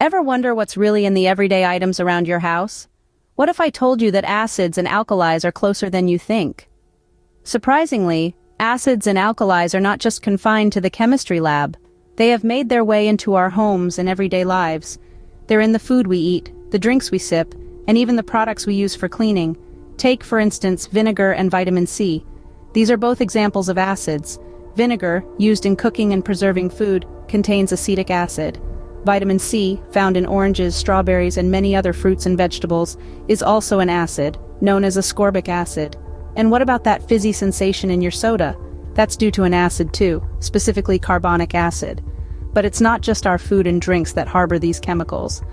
Ever wonder what's really in the everyday items around your house? What if I told you that acids and alkalis are closer than you think? Surprisingly, acids and alkalis are not just confined to the chemistry lab. They have made their way into our homes and everyday lives. They're in the food we eat, the drinks we sip, and even the products we use for cleaning. Take, for instance, vinegar and vitamin C. These are both examples of acids. Vinegar, used in cooking and preserving food, contains acetic acid. Vitamin C, found in oranges, strawberries, and many other fruits and vegetables, is also an acid, known as ascorbic acid. And what about that fizzy sensation in your soda? That's due to an acid too, specifically carbonic acid. But it's not just our food and drinks that harbor these chemicals.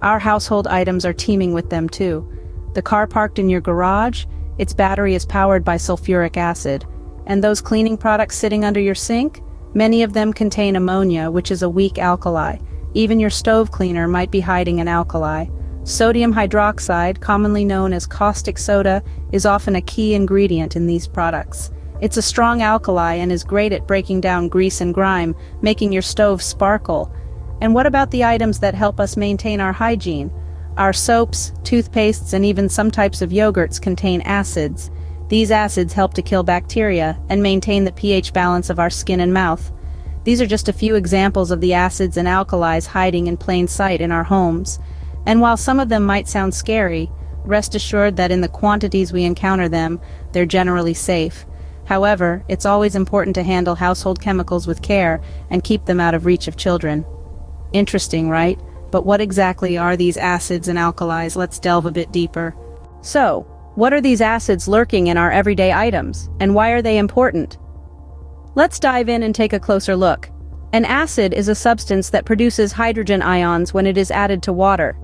Our household items are teeming with them too. The car parked in your garage, its battery is powered by sulfuric acid. And those cleaning products sitting under your sink? Many of them contain ammonia, which is a weak alkali. Even your stove cleaner might be hiding an alkali. Sodium hydroxide, commonly known as caustic soda, is often a key ingredient in these products. It's a strong alkali and is great at breaking down grease and grime, making your stove sparkle. And what about the items that help us maintain our hygiene? Our soaps, toothpastes, and even some types of yogurts contain acids. These acids help to kill bacteria and maintain the pH balance of our skin and mouth. These are just a few examples of the acids and alkalis hiding in plain sight in our homes. And while some of them might sound scary, rest assured that in the quantities we encounter them, they're generally safe. However, it's always important to handle household chemicals with care and keep them out of reach of children. Interesting, right? But what exactly are these acids and alkalis? Let's delve a bit deeper. So, what are these acids lurking in our everyday items, and why are they important? Let's dive in and take a closer look. An acid is a substance that produces hydrogen ions when it is added to water.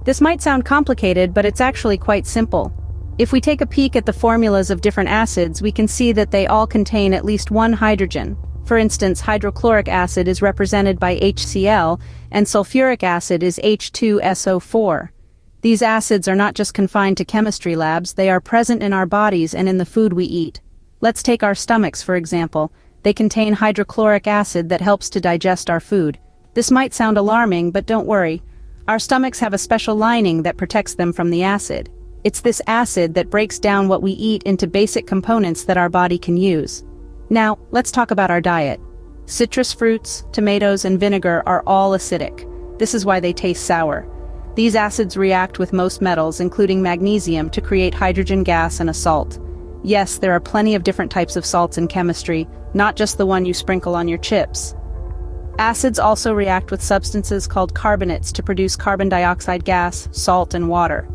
This might sound complicated, but it's actually quite simple. If we take a peek at the formulas of different acids, we can see that they all contain at least one hydrogen. For instance, hydrochloric acid is represented by HCl, and sulfuric acid is H2SO4. These acids are not just confined to chemistry labs, they are present in our bodies and in the food we eat. Let's take our stomachs, for example. They contain hydrochloric acid that helps to digest our food. This might sound alarming, but don't worry. Our stomachs have a special lining that protects them from the acid. It's this acid that breaks down what we eat into basic components that our body can use. Now, let's talk about our diet. Citrus fruits, tomatoes, and vinegar are all acidic. This is why they taste sour. These acids react with most metals, including magnesium, to create hydrogen gas and a salt. Yes, there are plenty of different types of salts in chemistry, not just the one you sprinkle on your chips. Acids also react with substances called carbonates to produce carbon dioxide gas, salt, and water.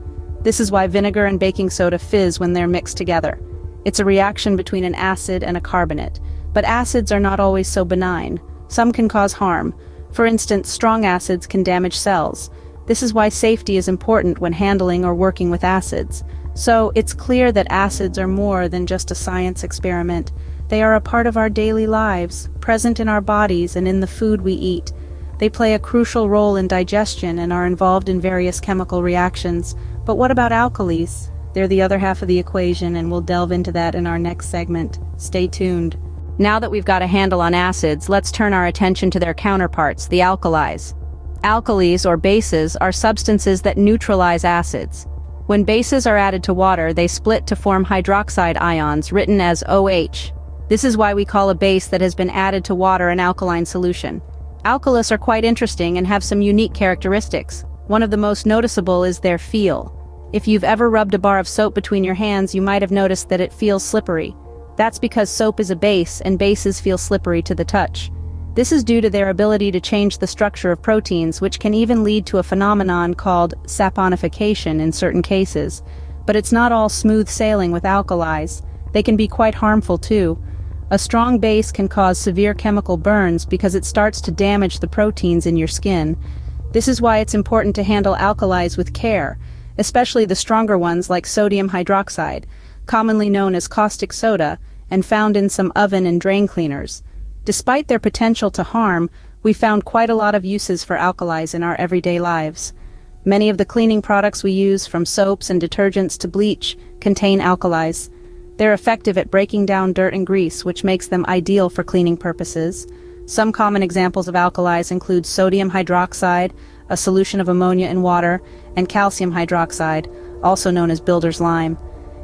This is why vinegar and baking soda fizz when they're mixed together. It's a reaction between an acid and a carbonate. But acids are not always so benign. Some can cause harm. For instance, strong acids can damage cells. This is why safety is important when handling or working with acids. So, it's clear that acids are more than just a science experiment. They are a part of our daily lives, present in our bodies and in the food we eat. They play a crucial role in digestion and are involved in various chemical reactions. But what about alkalis? They're the other half of the equation, and we'll delve into that in our next segment. Stay tuned. Now that we've got a handle on acids, let's turn our attention to their counterparts, the alkalis. Alkalis, or bases, are substances that neutralize acids. When bases are added to water, they split to form hydroxide ions, written as OH. This is why we call a base that has been added to water an alkaline solution. Alkalis are quite interesting and have some unique characteristics. One of the most noticeable is their feel. If you've ever rubbed a bar of soap between your hands, you might have noticed that it feels slippery. That's because soap is a base, and bases feel slippery to the touch. This is due to their ability to change the structure of proteins, which can even lead to a phenomenon called saponification in certain cases. But it's not all smooth sailing with alkalis. They can be quite harmful too. A strong base can cause severe chemical burns because it starts to damage the proteins in your skin. This is why it's important to handle alkalis with care, especially the stronger ones like sodium hydroxide, commonly known as caustic soda, and found in some oven and drain cleaners. Despite their potential to harm, we found quite a lot of uses for alkalis in our everyday lives. Many of the cleaning products we use, from soaps and detergents to bleach, contain alkalis. They're effective at breaking down dirt and grease, which makes them ideal for cleaning purposes. Some common examples of alkalis include sodium hydroxide, a solution of ammonia in water, and calcium hydroxide, also known as builder's lime.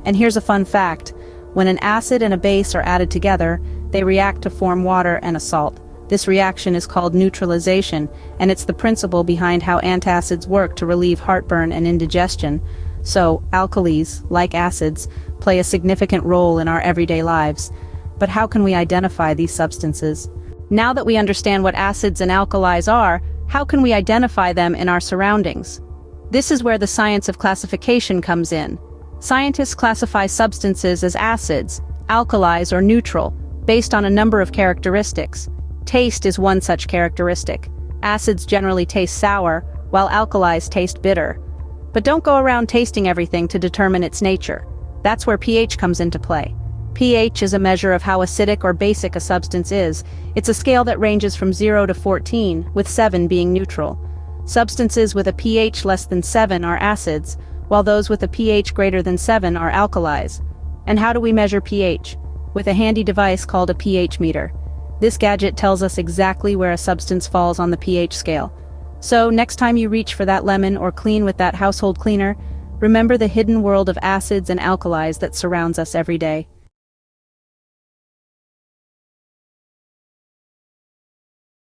And here's a fun fact. When an acid and a base are added together, they react to form water and a salt. This reaction is called neutralization, and it's the principle behind how antacids work to relieve heartburn and indigestion. So, alkalis, like acids, play a significant role in our everyday lives. But how can we identify these substances? Now that we understand what acids and alkalis are, how can we identify them in our surroundings? This is where the science of classification comes in. Scientists classify substances as acids, alkalis, or neutral, based on a number of characteristics. Taste is one such characteristic. Acids generally taste sour, while alkalis taste bitter. But don't go around tasting everything to determine its nature. That's where pH comes into play. pH is a measure of how acidic or basic a substance is. It's a scale that ranges from 0 to 14, with 7 being neutral. Substances with a pH less than 7 are acids, while those with a pH greater than 7 are alkalis. And how do we measure pH? With a handy device called a pH meter. This gadget tells us exactly where a substance falls on the pH scale. So, next time you reach for that lemon or clean with that household cleaner, remember the hidden world of acids and alkalis that surrounds us every day.